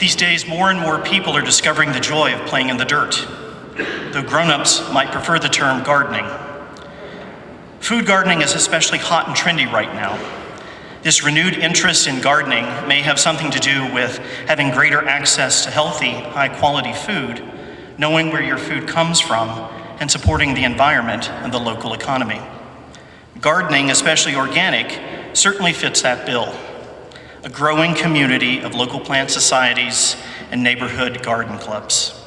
These days, more and more people are discovering the joy of playing in the dirt, though grown-ups might prefer the term gardening. Food gardening is especially hot and trendy right now. This renewed interest in gardening may have something to do with having greater access to healthy, high-quality food, knowing where your food comes from, and supporting the environment and the local economy. Gardening, especially organic, certainly fits that bill. A growing community of local plant societies and neighborhood garden clubs.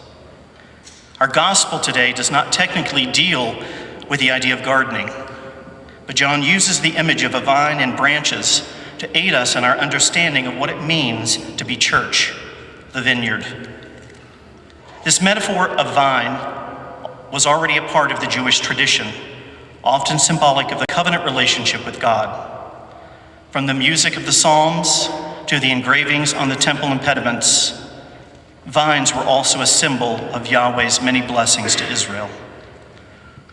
Our gospel today does not technically deal with the idea of gardening, but John uses the image of a vine and branches to aid us in our understanding of what it means to be church, the vineyard. This metaphor of vine was already a part of the Jewish tradition, often symbolic of the covenant relationship with God. From the music of the Psalms to the engravings on the temple impediments, vines were also a symbol of Yahweh's many blessings to Israel.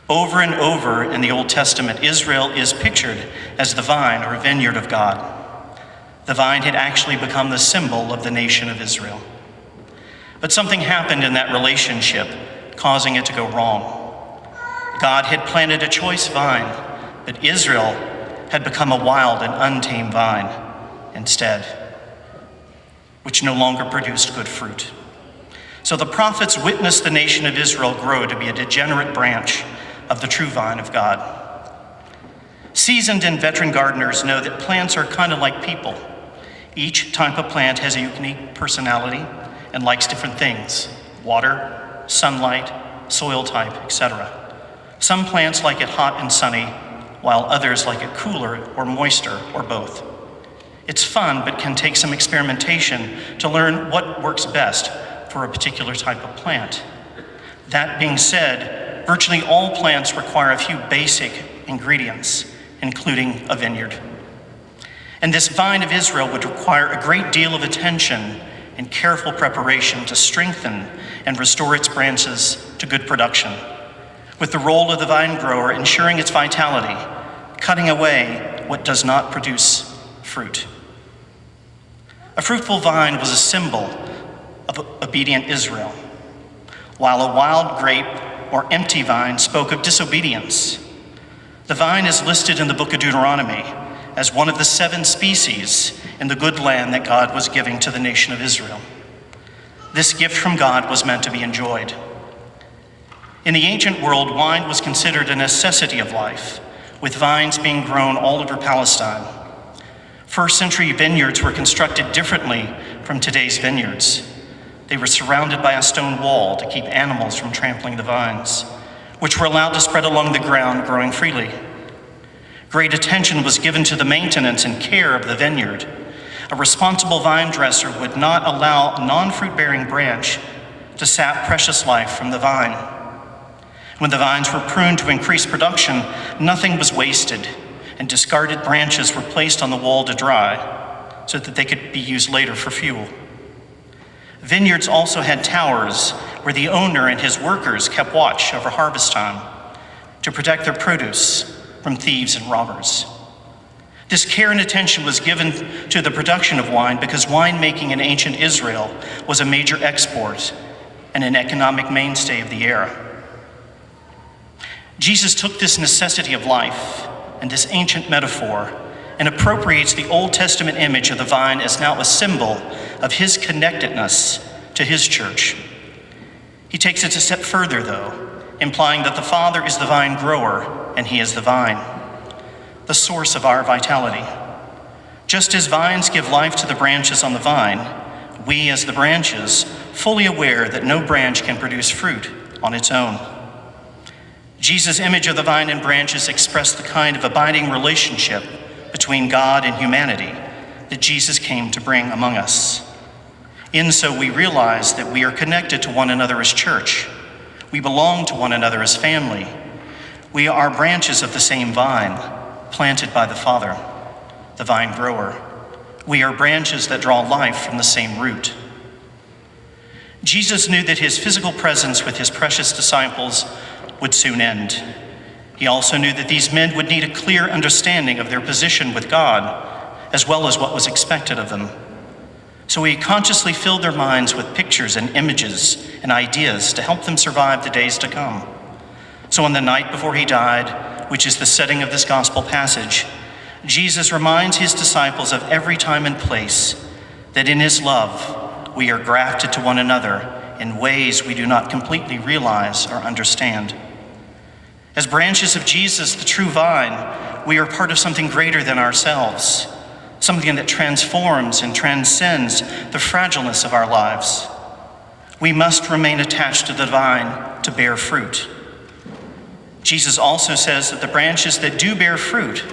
Over and over in the Old Testament, Israel is pictured as the vine or vineyard of God. The vine had actually become the symbol of the nation of Israel. But something happened in that relationship, causing it to go wrong. God had planted a choice vine, but Israel had become a wild and untamed vine instead, which no longer produced good fruit. So the prophets witnessed the nation of Israel grow to be a degenerate branch of the true vine of God. Seasoned and veteran gardeners know that plants are kind of like people. Each type of plant has a unique personality and likes different things: water, sunlight, soil type, etc. Some plants like it hot and sunny, while others like it cooler or moister, or both. It's fun, but can take some experimentation to learn what works best for a particular type of plant. That being said, virtually all plants require a few basic ingredients, including a vineyard. And this vine of Israel would require a great deal of attention and careful preparation to strengthen and restore its branches to good production, with the role of the vine grower ensuring its vitality, cutting away what does not produce fruit. A fruitful vine was a symbol of obedient Israel, while a wild grape or empty vine spoke of disobedience. The vine is listed in the book of Deuteronomy as one of the 7 species in the good land that God was giving to the nation of Israel. This gift from God was meant to be enjoyed. In the ancient world, wine was considered a necessity of life, with vines being grown all over Palestine. First century vineyards were constructed differently from today's vineyards. They were surrounded by a stone wall to keep animals from trampling the vines, which were allowed to spread along the ground, growing freely. Great attention was given to the maintenance and care of the vineyard. A responsible vine dresser would not allow a non-fruit-bearing branch to sap precious life from the vine. When the vines were pruned to increase production, nothing was wasted, and discarded branches were placed on the wall to dry so that they could be used later for fuel. Vineyards also had towers where the owner and his workers kept watch over harvest time to protect their produce from thieves and robbers. This care and attention was given to the production of wine because winemaking in ancient Israel was a major export and an economic mainstay of the era. Jesus took this necessity of life and this ancient metaphor and appropriates the Old Testament image of the vine as now a symbol of his connectedness to his church. He takes it a step further, though, implying that the Father is the vine grower and he is the vine, the source of our vitality. Just as vines give life to the branches on the vine, we as the branches, fully aware that no branch can produce fruit on its own. Jesus' image of the vine and branches expressed the kind of abiding relationship between God and humanity that Jesus came to bring among us. In so we realize that we are connected to one another as church. We belong to one another as family. We are branches of the same vine, planted by the Father, the vine grower. We are branches that draw life from the same root. Jesus knew that his physical presence with his precious disciples would soon end. He also knew that these men would need a clear understanding of their position with God, as well as what was expected of them. So he consciously filled their minds with pictures and images and ideas to help them survive the days to come. So on the night before he died, which is the setting of this gospel passage, Jesus reminds his disciples of every time and place that in his love we are grafted to one another in ways we do not completely realize or understand. As branches of Jesus, the true vine, we are part of something greater than ourselves, something that transforms and transcends the fragileness of our lives. We must remain attached to the vine to bear fruit. Jesus also says that the branches that do bear fruit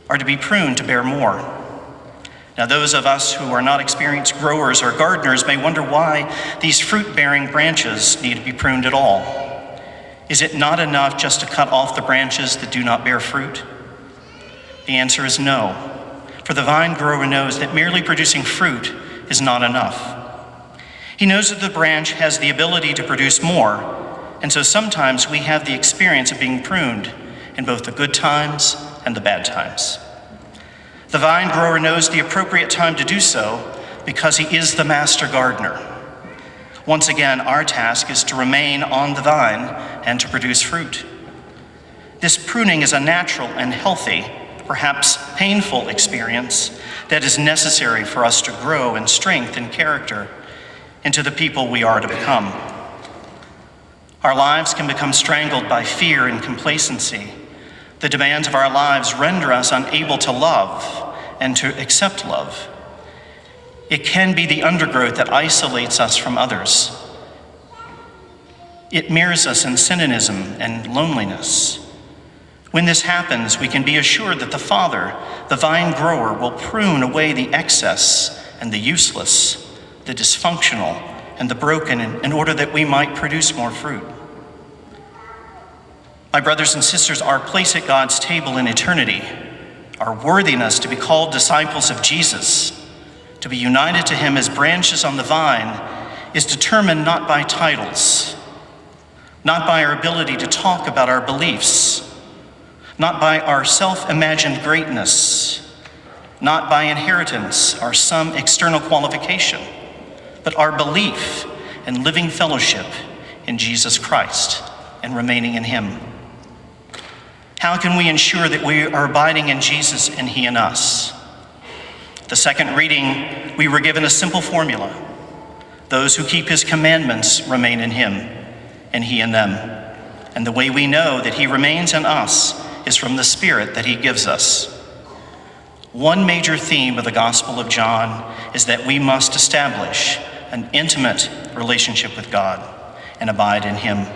are to be pruned to bear more. Now, those of us who are not experienced growers or gardeners may wonder why these fruit-bearing branches need to be pruned at all. Is it not enough just to cut off the branches that do not bear fruit? The answer is no. For the vine grower knows that merely producing fruit is not enough. He knows that the branch has the ability to produce more, and so sometimes we have the experience of being pruned in both the good times and the bad times. The vine grower knows the appropriate time to do so because he is the master gardener. Once again, our task is to remain on the vine and to produce fruit. This pruning is a natural and healthy, perhaps painful experience that is necessary for us to grow in strength and character into the people we are to become. Our lives can become strangled by fear and complacency. The demands of our lives render us unable to love and to accept love. It can be the undergrowth that isolates us from others. It mirrors us in cynicism and loneliness. When this happens, we can be assured that the Father, the vine grower, will prune away the excess and the useless, the dysfunctional and the broken in order that we might produce more fruit. My brothers and sisters, our place at God's table in eternity, our worthiness to be called disciples of Jesus, to be united to him as branches on the vine, is determined not by titles, not by our ability to talk about our beliefs, not by our self-imagined greatness, not by inheritance or some external qualification, but our belief and living fellowship in Jesus Christ and remaining in him. How can we ensure that we are abiding in Jesus and he in us? The second reading, we were given a simple formula. Those who keep his commandments remain in him, and he in them. And the way we know that he remains in us is from the Spirit that he gives us. One major theme of the Gospel of John is that we must establish an intimate relationship with God and abide in him.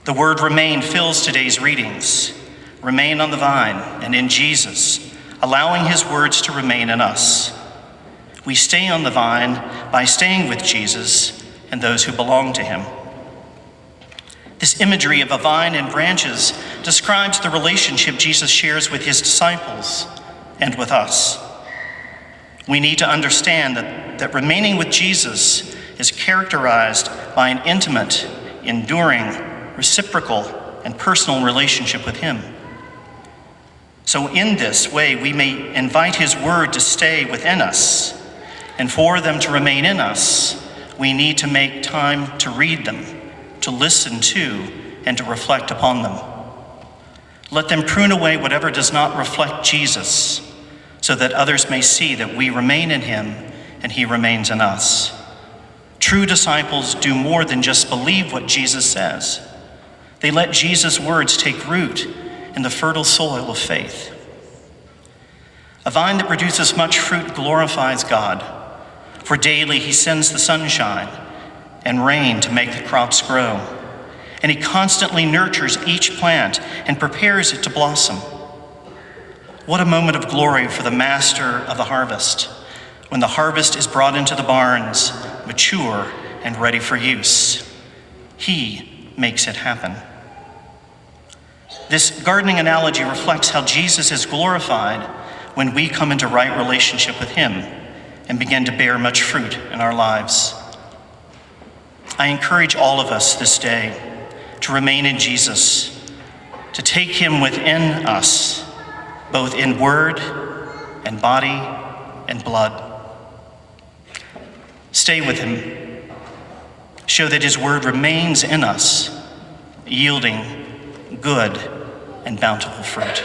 The word remain fills today's readings. Remain on the vine and in Jesus, allowing his words to remain in us. We stay on the vine by staying with Jesus and those who belong to him. This imagery of a vine and branches describes the relationship Jesus shares with his disciples and with us. We need to understand that remaining with Jesus is characterized by an intimate, enduring, reciprocal, and personal relationship with him. So in this way, we may invite his word to stay within us, and for them to remain in us, we need to make time to read them, to listen to, and to reflect upon them. Let them prune away whatever does not reflect Jesus, so that others may see that we remain in him and he remains in us. True disciples do more than just believe what Jesus says. They let Jesus' words take root in the fertile soil of faith. A vine that produces much fruit glorifies God, for daily he sends the sunshine and rain to make the crops grow, and he constantly nurtures each plant and prepares it to blossom. What a moment of glory for the master of the harvest, when the harvest is brought into the barns, mature and ready for use. He makes it happen. This gardening analogy reflects how Jesus is glorified when we come into right relationship with him and begin to bear much fruit in our lives. I encourage all of us this day to remain in Jesus, to take him within us, both in word and body and blood, Stay with him. Show that his word remains in us, yielding good and bountiful fruit.